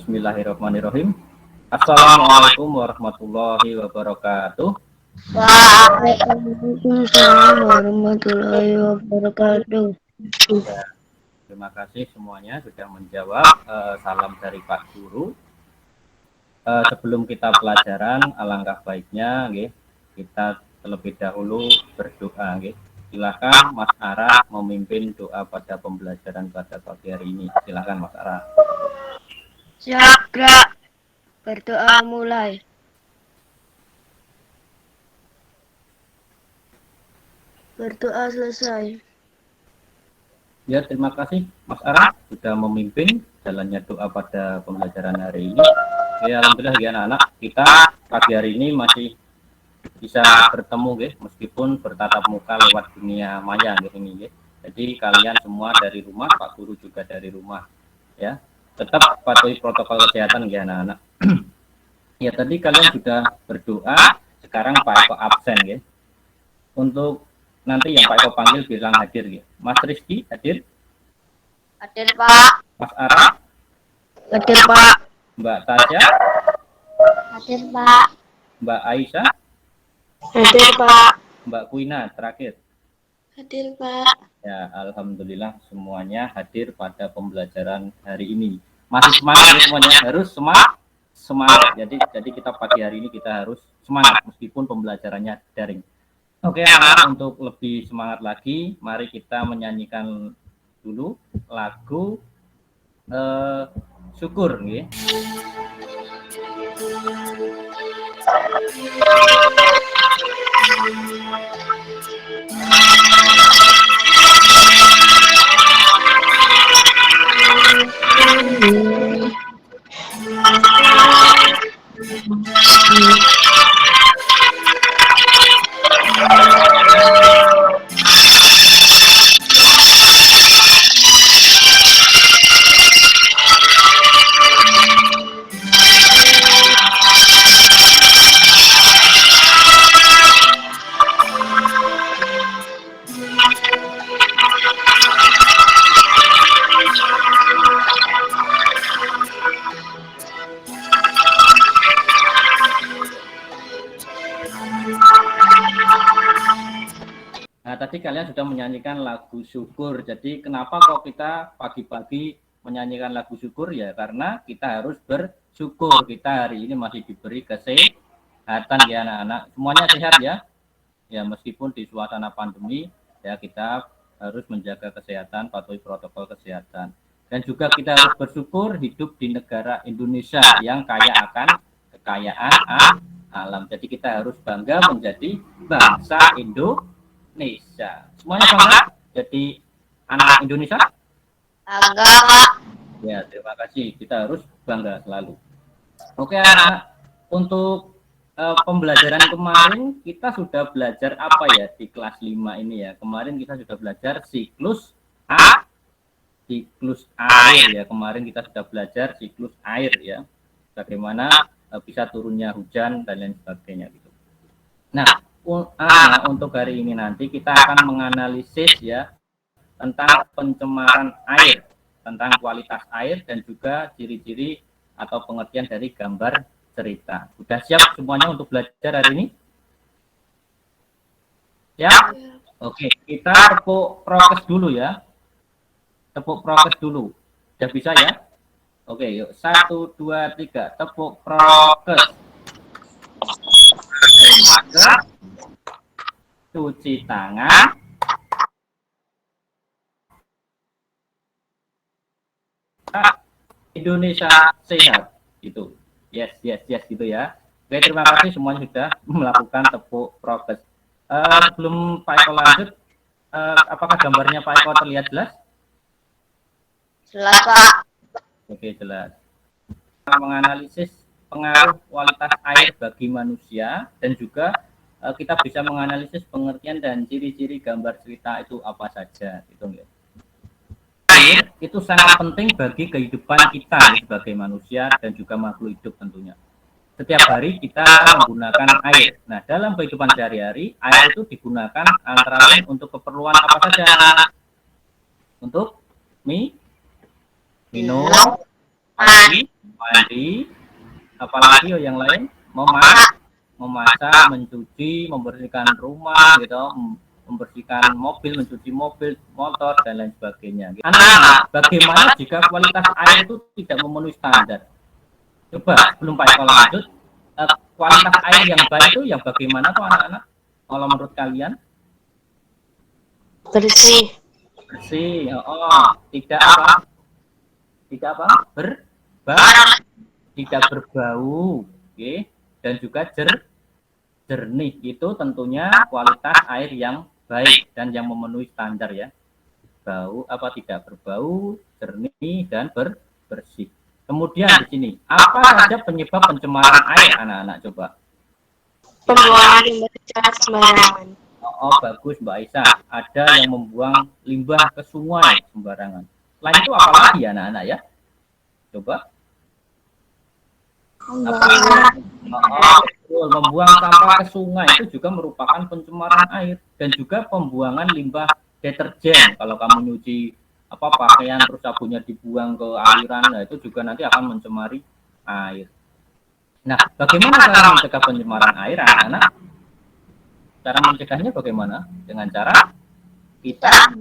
Bismillahirrahmanirrahim. Assalamualaikum warahmatullahi wabarakatuh. Waalaikumsalam warahmatullahi wabarakatuh. Ya, terima kasih semuanya sudah menjawab. Salam dari Pak Guru. Sebelum kita pelajaran, alangkah baiknya kita terlebih dahulu berdoa. Silakan Mas Ara memimpin doa pada pembelajaran pada pagi hari ini. Silakan Mas Ara. Siap, gerak. Berdoa mulai. Berdoa selesai. Ya, terima kasih Mas Ara sudah memimpin jalannya doa pada pembelajaran hari ini. Ya, alhamdulillah ya anak-anak, kita pagi hari ini masih bisa bertemu meskipun bertatap muka lewat dunia maya ini. Jadi kalian semua dari rumah, Pak Guru juga dari rumah. Ya, tetap patuhi protokol kesehatan ya anak-anak. Ya, tadi kalian sudah berdoa, sekarang Pak Eko absen Untuk nanti yang Pak Eko panggil bilang hadir Mas Rizky hadir? Hadir, Pak. Mas Ara? Hadir, Pak. Mbak Tasya? Hadir, Pak. Mbak Aisyah? Hadir, Pak. Mbak Kuina terakhir? Hadir, Pak. Ya, alhamdulillah semuanya hadir pada pembelajaran hari ini. Masih semangat semuanya, harus semangat. Jadi kita pagi hari ini kita harus semangat meskipun pembelajarannya daring. Oke, anak, untuk lebih semangat lagi, mari kita menyanyikan dulu lagu syukur Nah, tadi kalian sudah menyanyikan lagu syukur. Jadi kenapa kok kita pagi-pagi menyanyikan lagu syukur ya? Karena kita harus bersyukur. Kita hari ini masih diberi kesehatan ya anak-anak. Semuanya sehat ya? Ya, meskipun di suasana pandemi ya kita harus menjaga kesehatan, patuhi protokol kesehatan. Dan juga kita harus bersyukur hidup di negara Indonesia yang kaya akan kekayaan alam. Jadi kita harus bangga menjadi bangsa Indonesia. Semuanya bangga jadi anak Indonesia? Bangga, Pak. Ya, terima kasih. Kita harus bangga selalu. Oke, anak. Untuk pembelajaran kemarin kita sudah belajar apa ya di kelas 5 ini ya. Kemarin kita sudah belajar siklus air ya. Kemarin kita sudah belajar siklus air ya. Bagaimana bisa turunnya hujan dan lain sebagainya gitu. Nah, untuk hari ini nanti kita akan menganalisis ya tentang pencemaran air, tentang kualitas air dan juga ciri-ciri atau pengertian dari gambar cerita. Sudah siap semuanya untuk belajar hari ini? Ya? Oke, kita tepuk prokes dulu ya. Tepuk prokes dulu. Sudah bisa ya? Oke, yuk. 1, 2, 3. Tepuk prokes. Masker. Cuci tangan. Indonesia sehat. Gitu. Yes gitu ya. Oke, terima kasih semuanya sudah melakukan tepuk prokes. Sebelum Pak Eko lanjut, apakah gambarnya Pak Eko terlihat jelas? Jelas, Pak. Oke, jelas. Menganalisis pengaruh kualitas air bagi manusia dan juga kita bisa menganalisis pengertian dan ciri-ciri gambar cerita itu apa saja gitu ya. Air itu sangat penting bagi kehidupan kita sebagai manusia dan juga makhluk hidup tentunya. Setiap hari kita menggunakan air. Nah, dalam kehidupan sehari-hari, air itu digunakan antara lain untuk keperluan apa saja? Untuk minum, mandi, mandi, apalagi yang lain, memasak, mencuci, membersihkan rumah, gitu, membersihkan mobil, mencuci mobil, motor, dan lain sebagainya. Anak-anak, bagaimana jika kualitas air itu tidak memenuhi standar? Coba, sebelum Pak Eko lanjut, kualitas air yang baik itu yang bagaimana tuh anak-anak? Kalau menurut kalian? Bersih. Bersih, tidak apa? Tidak apa? Tidak berbau, oke? Dan juga jernih. Itu tentunya kualitas air yang baik dan yang memenuhi standar ya. Bau apa tidak berbau, jernih dan bersih. Kemudian di sini, apa saja penyebab pencemaran air anak-anak coba? Pembuangan limbah secara sembarangan. Oh, bagus Mbak Aisyah. Ada yang membuang limbah ke sungai sembarangan. Selain itu apa lagi anak-anak ya? Coba. Membuang sampah ke sungai itu juga merupakan pencemaran air, dan juga pembuangan limbah deterjen. Kalau kamu nyuci pakaian terus sabunnya dibuang ke aliran, nah itu juga nanti akan mencemari air. Nah, bagaimana cara mencegah pencemaran air anak-anak? Cara mencegahnya bagaimana? Dengan cara kita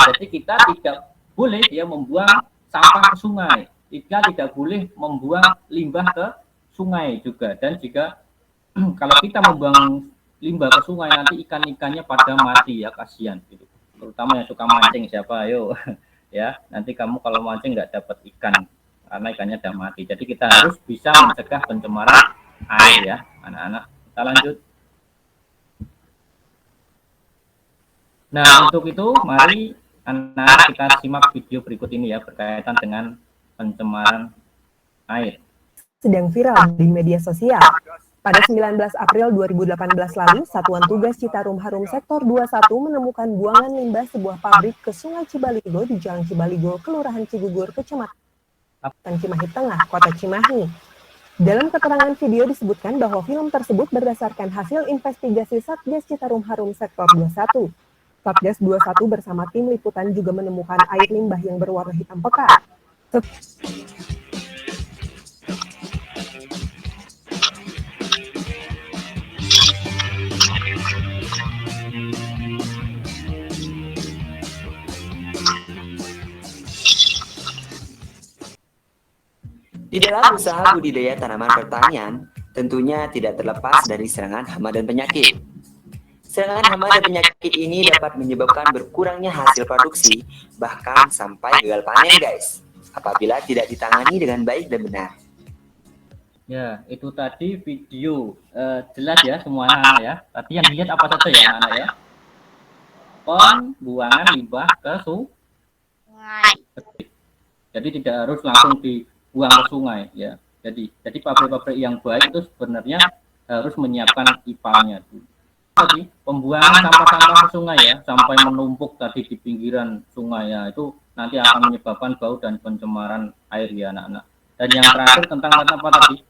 jadi kita tidak boleh membuang sampah ke sungai, kita tidak boleh membuang limbah ke sungai juga. Dan jika kalau kita membuang limbah ke sungai, nanti ikan-ikannya pada mati ya, kasihan gitu. Terutama yang suka mancing, siapa ayo ya, nanti kamu kalau mancing nggak dapat ikan karena ikannya udah mati. Jadi kita harus bisa mencegah pencemaran air ya anak-anak. Kita lanjut. Nah, untuk itu mari anak kita simak video berikut ini ya, berkaitan dengan pencemaran air. Sedang viral di media sosial. Pada 19 April 2018 lalu, Satuan Tugas Citarum Harum Sektor 21 menemukan buangan limbah sebuah pabrik ke Sungai Cibaligo di Jalan Cibaligo, Kelurahan Cigugur, Kecamatan Cimahi Tengah, Kota Cimahi. Dalam keterangan video disebutkan bahwa film tersebut berdasarkan hasil investigasi Satgas Citarum Harum Sektor 21. Satgas 21 bersama tim liputan juga menemukan air limbah yang berwarna hitam pekat. Di dalam usaha budidaya tanaman pertanian, tentunya tidak terlepas dari serangan hama dan penyakit. Serangan hama dan penyakit ini dapat menyebabkan berkurangnya hasil produksi, bahkan sampai gagal panen, guys, apabila tidak ditangani dengan baik dan benar. Ya, itu tadi video jelas ya semua anak-anak ya. Tadi yang dilihat apa saja ya anak-anak ya? Pembuangan limbah ke sungai. Jadi tidak harus langsung dibuang ke sungai ya. Jadi pabrik-pabrik yang baik itu sebenarnya harus menyiapkan ipalnya dulu. Tadi pembuangan sampah-sampah ke sungai ya, sampai menumpuk tadi di pinggiran sungai ya, itu nanti akan menyebabkan bau dan pencemaran air ya anak-anak. Dan yang terakhir tentang apa tadi?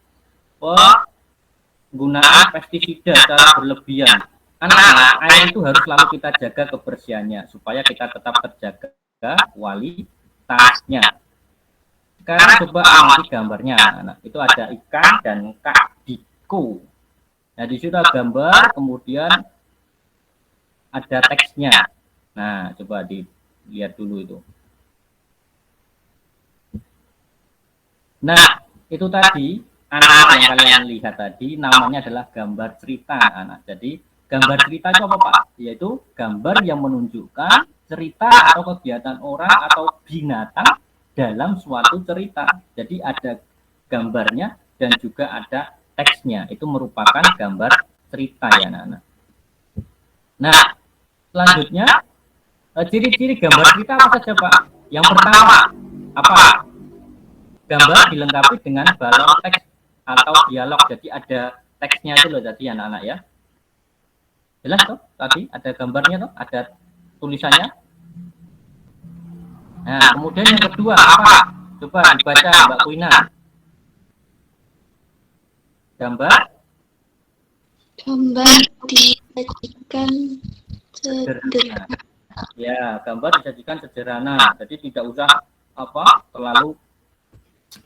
Penggunaan pestisida secara berlebihan. Anak-anak, air itu harus selalu kita jaga kebersihannya supaya kita tetap terjaga kualitasnya. Sekarang coba amati gambarnya anak-anak. Itu ada ikan dan Kak Diko. Nah, di situ ada gambar, kemudian ada teksnya. Nah, coba dilihat dulu itu. Nah, itu tadi anak yang kalian lihat tadi namanya adalah gambar cerita anak. Jadi gambar cerita itu apa Pak? Yaitu gambar yang menunjukkan cerita atau kegiatan orang atau binatang dalam suatu cerita. Jadi ada gambarnya dan juga ada teksnya. Itu merupakan gambar cerita ya anak-anak. Nah, selanjutnya ciri-ciri gambar cerita apa saja Pak? Yang pertama apa? Gambar dilengkapi dengan balon teks atau dialog. Jadi ada teksnya itu loh tadi anak-anak ya. Jelas tuh tadi ada gambarnya tuh, ada tulisannya. Nah, kemudian yang kedua apa? Coba dibaca Mbak Kuina. Gambar disajikan sederhana. Ya, gambar disajikan sederhana. Jadi tidak usah terlalu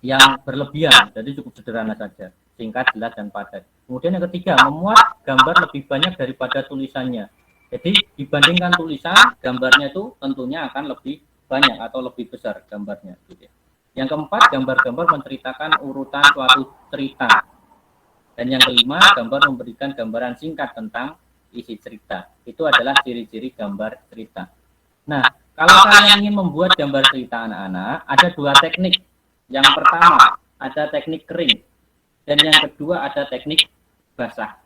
yang berlebihan, jadi cukup sederhana saja, singkat, jelas, dan padat. Kemudian yang ketiga, memuat gambar lebih banyak daripada tulisannya. Jadi dibandingkan tulisan, gambarnya itu tentunya akan lebih banyak atau lebih besar gambarnya. Gitu. Yang keempat, gambar-gambar menceritakan urutan suatu cerita. Dan yang kelima, gambar memberikan gambaran singkat tentang isi cerita. Itu adalah ciri-ciri gambar cerita. Nah, kalau kalian ingin membuat gambar cerita anak-anak, ada dua teknik. Yang pertama, ada teknik kering. Dan yang kedua, ada teknik basah.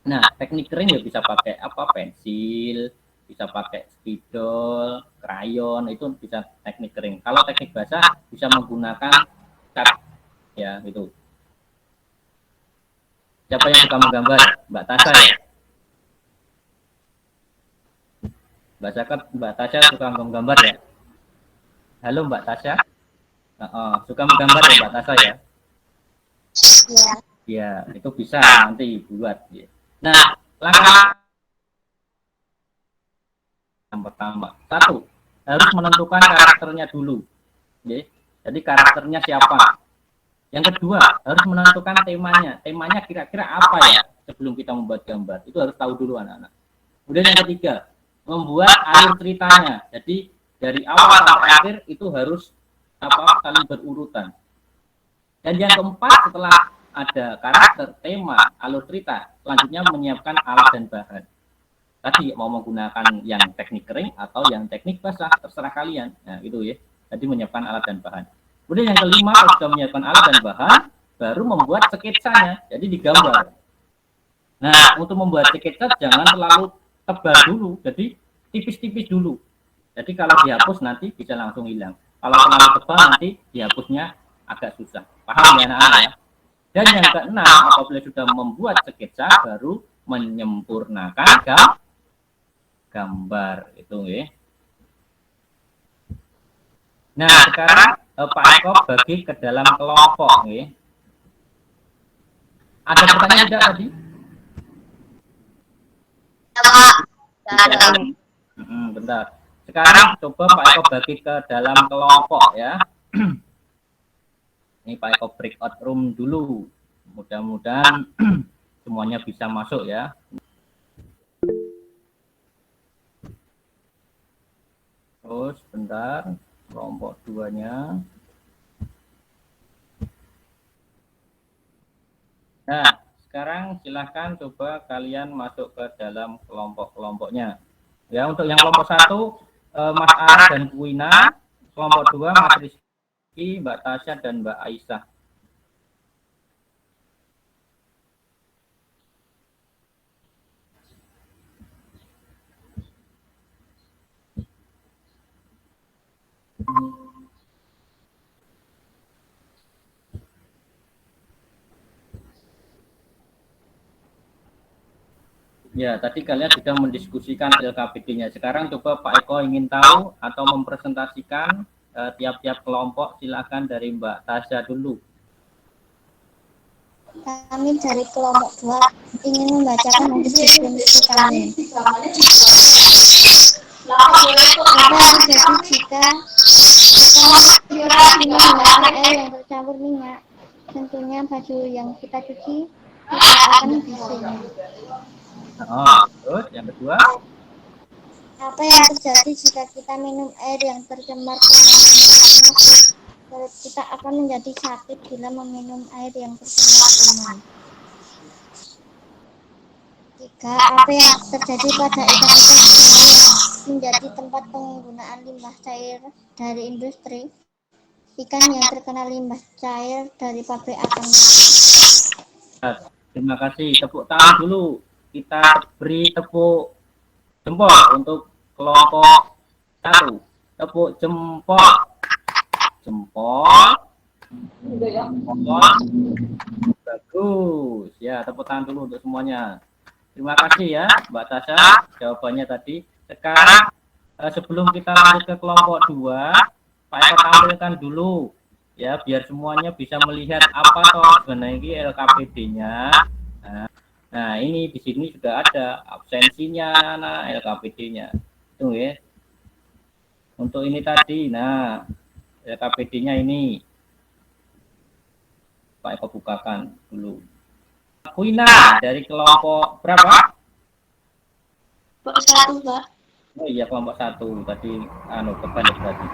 Nah, teknik kering ya bisa pakai pensil, bisa pakai spidol, krayon, itu bisa teknik kering. Kalau teknik basah bisa menggunakan cat, ya gitu. Siapa yang suka menggambar? Mbak Tasya ya? Mbak Tasya suka menggambar ya? Halo Mbak Tasya? Suka menggambar ya Mbak Tasya ya? Ya. Ya, itu bisa nanti buat. Ya. Nah, langkah yang pertama, satu, harus menentukan karakternya dulu. Ya. Jadi karakternya siapa? Yang kedua, harus menentukan temanya. Temanya kira-kira apa ya sebelum kita membuat gambar. Itu harus tahu dulu anak-anak. Kemudian yang ketiga, membuat alur ceritanya. Jadi dari awal sampai akhir itu harus saling berurutan. Dan yang keempat, setelah ada karakter, tema, alur cerita, selanjutnya menyiapkan alat dan bahan. Tadi mau menggunakan yang teknik kering atau yang teknik basah, terserah kalian. Nah, itu ya. Jadi menyiapkan alat dan bahan. Kemudian yang kelima, kalau sudah menyiapkan alat dan bahan, baru membuat sketsanya. Jadi digambar. Nah, untuk membuat sketsa jangan terlalu tebal dulu. Jadi tipis-tipis dulu. Jadi kalau dihapus nanti bisa langsung hilang. Kalau terlalu tebal nanti dihapusnya agak susah. Paham ya anak-anak ya? Dan yang keenam, apabila sudah membuat sketsa, baru menyempurnakan gambar itu ya. Nah, sekarang Pak Eko bagi ke dalam kelompok ya. Ada pertanyaan tidak tadi? Bentar. Sekarang coba Pak Eko bagi ke dalam kelompok ya. Ini Pak Eko breakout room dulu. Mudah-mudahan semuanya bisa masuk ya. Terus bentar, kelompok 2-nya. Nah, sekarang silahkan coba kalian masuk ke dalam kelompok-kelompoknya. Ya, untuk yang kelompok 1, Mas Ara dan Bu Wina. Kelompok 2, Mas Rizky, Mbak Tasya, dan Mbak Aisyah. Ya, tadi kalian sudah mendiskusikan LKPD-nya. Sekarang coba Pak Eko ingin tahu atau mempresentasikan tiap-tiap kelompok. Silakan dari Mbak Tasya dulu. Kami dari kelompok 2 ingin membacakan deskripsi kami. Apa yang terjadi jika menggunakan air yang tercampur minyak? Tentunya baju yang kita cuci tidak akan bising. Terus yang kedua, apa yang terjadi jika kita minum air yang tercemar kuman? Perut kita akan menjadi sakit bila meminum air yang tercemar kuman. 3. Apa yang terjadi pada ikan-ikan menjadi tempat penggunaan limbah cair dari industri? Ikan yang terkena limbah cair dari pabrik akan mati. Terima kasih. Tepuk tangan dulu. Kita beri tepuk jempol untuk kelompok 1. Tepuk jempol. Jempol. Bagus. Ya, tepuk tangan dulu untuk semuanya. Terima kasih ya, Mbak Tasya. Jawabannya tadi. Sekarang, sebelum kita lanjut ke kelompok 2, Pak Eko tampilkan dulu. Ya, biar semuanya bisa melihat apa toh sebenarnya LKPD-nya. Nah, ini di sini sudah ada absensinya, nah LKPD-nya. Tunggu ya. Untuk ini tadi, nah KPD-nya ini. Pak Eko bukakan dulu. Kuina dari kelompok berapa? Kelompok 1, Pak. Oh iya, kelompok 1 tadi kebalik tadi.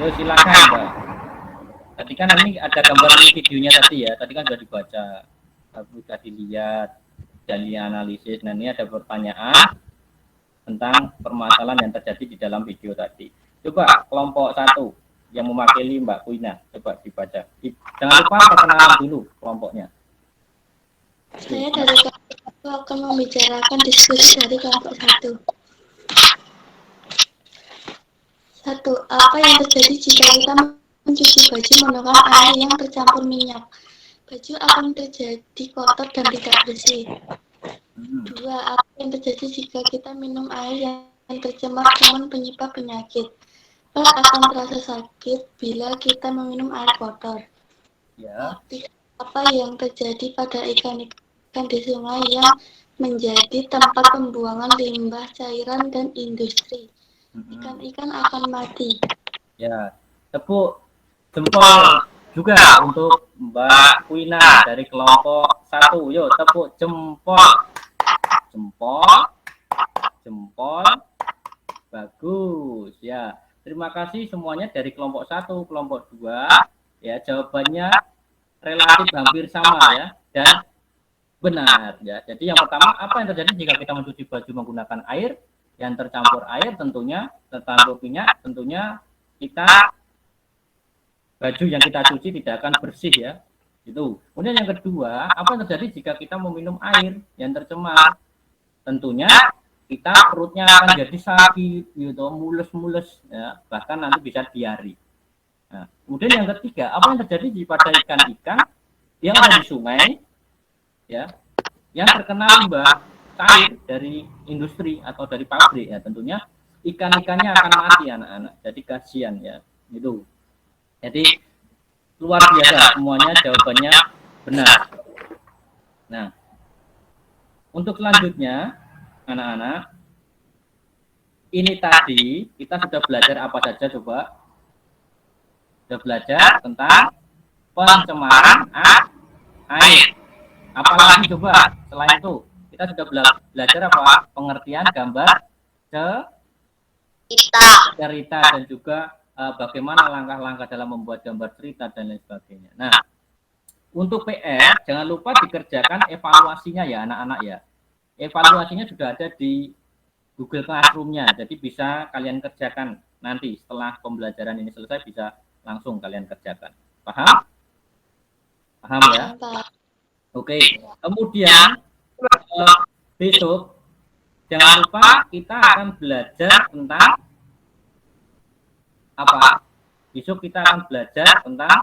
Yo silakan, Mbak. Tadi kan ini ada gambar videonya tadi ya. Tadi kan sudah dibaca, sudah dilihat, dan dianalisis. Nah, ini ada pertanyaan tentang permasalahan yang terjadi di dalam video tadi. Coba kelompok 1 yang mewakili Mbak Kuina, coba dibaca. Jangan lupa perkenalan dulu kelompoknya. Saya dari kelompok 1 akan membicarakan diskusi dari kelompok 1. 1. Apa yang terjadi jika kita mencuci baju menggunakan air yang tercampur minyak? Baju akan terjadi kotor dan tidak bersih. 2. Apa yang terjadi jika kita minum air yang tercemar dengan penyebab penyakit? Akan terasa sakit bila kita meminum air kotor. Ya. Apa yang terjadi pada ikan-ikan di sungai yang menjadi tempat pembuangan limbah cairan dan industri? Ikan-ikan akan mati. Ya, tepuk jempol juga untuk Mbak Kuina dari kelompok 1. Yuk, tepuk jempol. Jempol. Bagus ya. Terima kasih semuanya dari kelompok 1, kelompok 2. Ya, jawabannya relatif hampir sama ya dan benar ya. Jadi yang pertama, apa yang terjadi jika kita mencuci baju menggunakan air yang tercampur air? Tercampur minyak, tentunya baju yang kita cuci tidak akan bersih ya. Itu. Kemudian yang kedua, apa yang terjadi jika kita meminum air yang tercemar? Tentunya kita perutnya akan jadi sakit gitu, mules ya, bahkan nanti bisa diare. Nah, kemudian yang ketiga, apa yang terjadi pada ikan-ikan yang ada di sungai ya, yang terkena limbah cair dari industri atau dari pabrik ya, tentunya ikan-ikannya akan mati anak-anak. Jadi kasihan ya. Itu. Jadi luar biasa semuanya jawabannya benar. Nah, untuk selanjutnya anak-anak, ini tadi kita sudah belajar apa saja coba? Sudah belajar tentang pencemaran air. Apalagi coba selain itu? Kita sudah belajar apa? Pengertian gambar cerita dan juga bagaimana langkah-langkah dalam membuat gambar cerita dan lain sebagainya. Nah, untuk PR jangan lupa dikerjakan evaluasinya ya anak-anak ya. Evaluasinya sudah ada di Google Classroom-nya, jadi bisa kalian kerjakan nanti setelah pembelajaran ini selesai, bisa langsung kalian kerjakan. Paham? Paham ya? Oke. Kemudian besok jangan lupa kita akan belajar tentang apa? Besok kita akan belajar tentang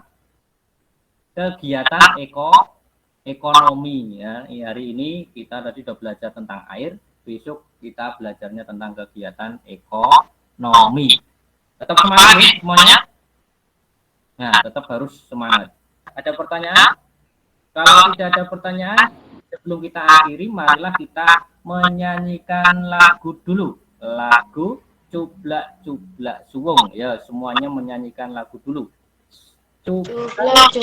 kegiatan ekonomi ya. Hari ini kita tadi sudah belajar tentang air, besok kita belajarnya tentang kegiatan ekonomi. Tetap semangat nih semuanya. Nah, tetap harus semangat. Ada pertanyaan? Kalau tidak ada pertanyaan, sebelum kita akhiri, marilah kita menyanyikan lagu dulu. Lagu Cublak Suwung. Ya, semuanya menyanyikan lagu dulu. Cublak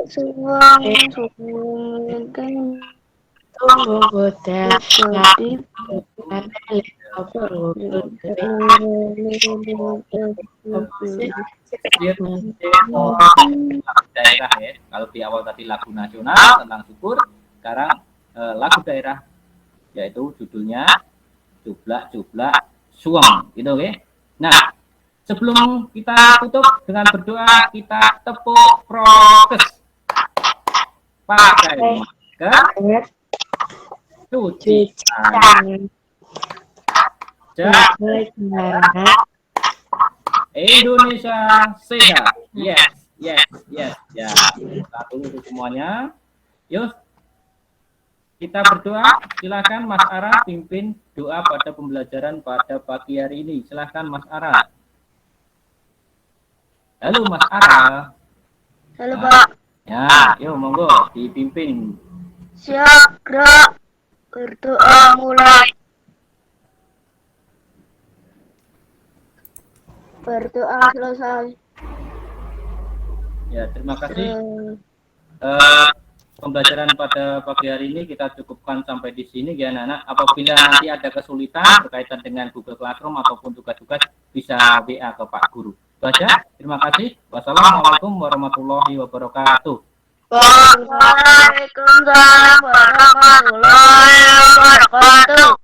Suwung, Tunggu boda ngati daerah ya. Kalau di awal tadi lagu nasional tentang syukur, sekarang lagu daerah yaitu judulnya Cublak Suwung, gitu oke. Nah, sebelum kita tutup dengan berdoa, kita tepuk prokes pakai masker, cuci tangan, jaga Indonesia sehat. Yes. Ya. Satu untuk semuanya. Yuk, kita berdoa. Silakan Mas Ara pimpin doa pada pembelajaran pada pagi hari ini. Silakan Mas Ara. Halo Mas Ara. Halo Pak. Ya, yuk monggo dipimpin. Siap, gerak. Berdoa mulai. Berdoa selesai. Ya, terima kasih. Eh, Pembelajaran pada pagi hari ini kita cukupkan sampai di sini ya anak-anak. Apabila nanti ada kesulitan berkaitan dengan Google Classroom ataupun tugas-tugas bisa WA ke Pak Guru. Baca, terima kasih. Wassalamualaikum warahmatullahi wabarakatuh. Waalaikumsalam warahmatullahi wabarakatuh.